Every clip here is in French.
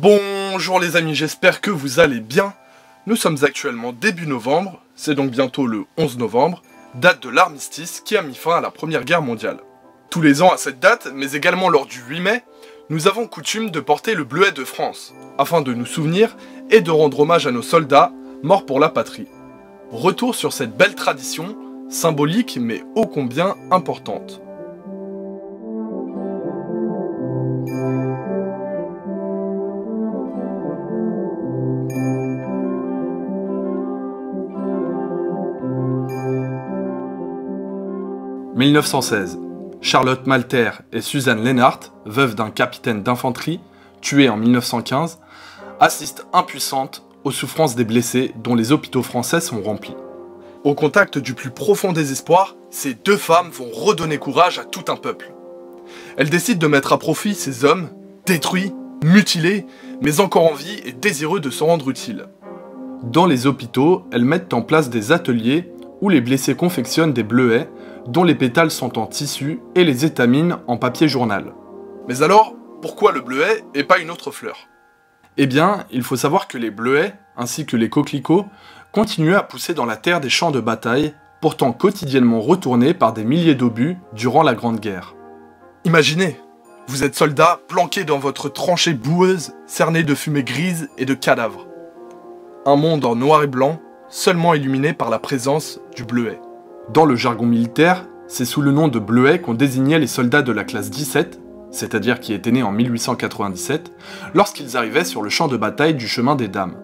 Bonjour les amis, j'espère que vous allez bien. Nous sommes actuellement début novembre, c'est donc bientôt le 11 novembre, date de l'armistice qui a mis fin à la Première Guerre mondiale. Tous les ans à cette date, mais également lors du 8 mai, nous avons coutume de porter le bleuet de France, afin de nous souvenir et de rendre hommage à nos soldats morts pour la patrie. Retour sur cette belle tradition, symbolique mais ô combien importante. « 1916. Charlotte Malter et Suzanne Lennart, veuve d'un capitaine d'infanterie, tuée en 1915, assistent impuissantes aux souffrances des blessés dont les hôpitaux français sont remplis. Au contact du plus profond désespoir, ces deux femmes vont redonner courage à tout un peuple. Elles décident de mettre à profit ces hommes, détruits, mutilés, mais encore en vie et désireux de se rendre utiles. Dans les hôpitaux, elles mettent en place des ateliers où les blessés confectionnent des bleuets dont les pétales sont en tissu et les étamines en papier journal. Mais alors, pourquoi le bleuet et pas une autre fleur? Eh bien, il faut savoir que les bleuets, ainsi que les coquelicots, continuaient à pousser dans la terre des champs de bataille, pourtant quotidiennement retournés par des milliers d'obus durant la Grande Guerre. Imaginez, vous êtes soldat planqué dans votre tranchée boueuse, cerné de fumée grise et de cadavres. Un monde en noir et blanc, seulement illuminé par la présence du bleuet. Dans le jargon militaire, c'est sous le nom de bleuet qu'on désignait les soldats de la classe 17, c'est-à-dire qui étaient nés en 1897, lorsqu'ils arrivaient sur le champ de bataille du chemin des Dames.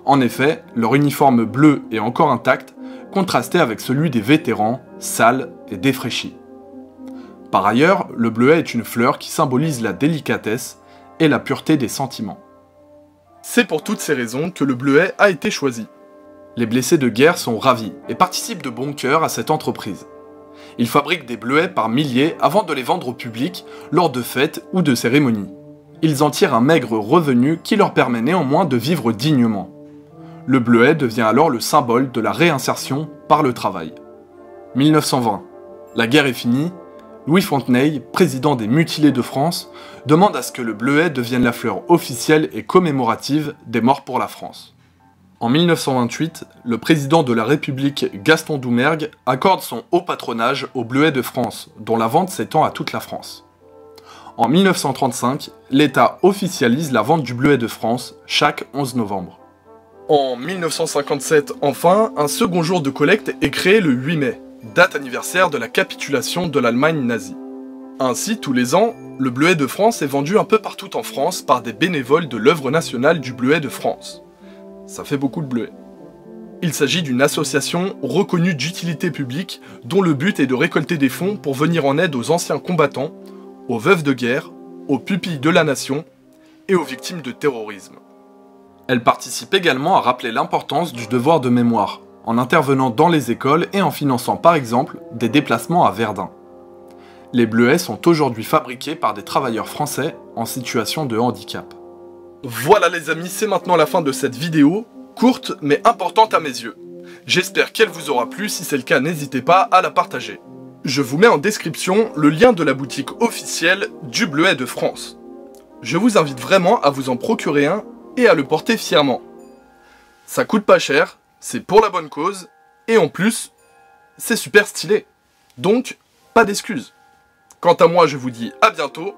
En effet, leur uniforme bleu et encore intact contrastait avec celui des vétérans, sales et défraîchis. Par ailleurs, le bleuet est une fleur qui symbolise la délicatesse et la pureté des sentiments. C'est pour toutes ces raisons que le bleuet a été choisi. Les blessés de guerre sont ravis et participent de bon cœur à cette entreprise. Ils fabriquent des bleuets par milliers avant de les vendre au public lors de fêtes ou de cérémonies. Ils en tirent un maigre revenu qui leur permet néanmoins de vivre dignement. Le bleuet devient alors le symbole de la réinsertion par le travail. 1920. La guerre est finie. Louis Fontenay, président des mutilés de France, demande à ce que le bleuet devienne la fleur officielle et commémorative des morts pour la France. En 1928, le président de la République Gaston Doumergue accorde son haut patronage au bleuet de France, dont la vente s'étend à toute la France. En 1935, l'État officialise la vente du bleuet de France chaque 11 novembre. En 1957, enfin, un second jour de collecte est créé le 8 mai, date anniversaire de la capitulation de l'Allemagne nazie. Ainsi, tous les ans, le bleuet de France est vendu un peu partout en France par des bénévoles de l'œuvre nationale du bleuet de France. Ça fait beaucoup de bleuets. Il s'agit d'une association reconnue d'utilité publique dont le but est de récolter des fonds pour venir en aide aux anciens combattants, aux veuves de guerre, aux pupilles de la nation et aux victimes de terrorisme. Elle participe également à rappeler l'importance du devoir de mémoire, en intervenant dans les écoles et en finançant par exemple des déplacements à Verdun. Les bleuets sont aujourd'hui fabriqués par des travailleurs français en situation de handicap. Voilà les amis, c'est maintenant la fin de cette vidéo, courte mais importante à mes yeux. J'espère qu'elle vous aura plu, si c'est le cas n'hésitez pas à la partager. Je vous mets en description le lien de la boutique officielle du bleuet de France. Je vous invite vraiment à vous en procurer un et à le porter fièrement. Ça coûte pas cher, c'est pour la bonne cause, et en plus, c'est super stylé. Donc, pas d'excuses. Quant à moi, je vous dis à bientôt,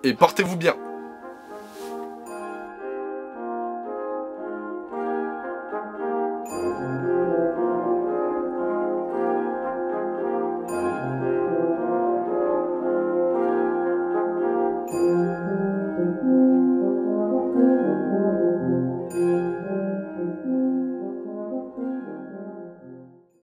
et portez-vous bien.